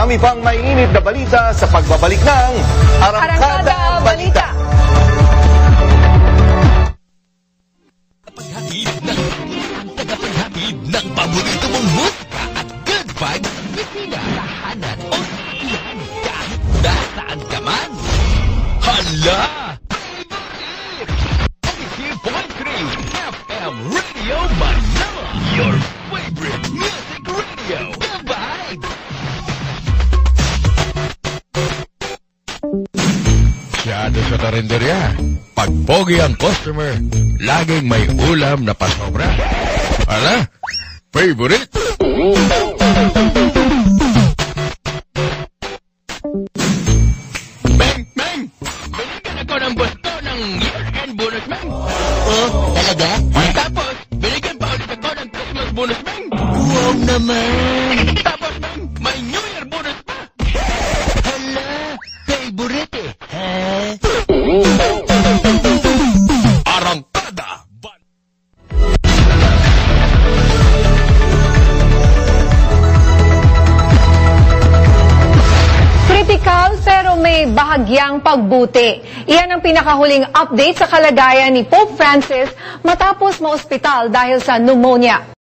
Marami pang mainit na balita sa pagbabalik ng Arangkada Balita. Tagapaghatid ng paborito mong musika at good vibes sa pisina, tahanan o sasakyan kahit nasaan ka man. Hala! 93.3 FM Radio Manila, your favorite music radio. The Vibe! Siyado sa karinderya. Pag pogi ang customer, laging may ulam na pasobra. Ala, favorite. Bang, bang! Binigyan ako ng busto ng year-end bonus, bang! Oh, talaga? Tapos, binigyan pa ulit ako ng Christmas bonus, bang! Wow naman! Tapos, bang, may New Year bonus pa! Hala, favorite eh! Arangkada! Kritikal pero may bahagyang pagbuti. Iyan ang pinakahuling update sa kalagayan ni Pope Francis matapos maospital dahil sa pneumonia.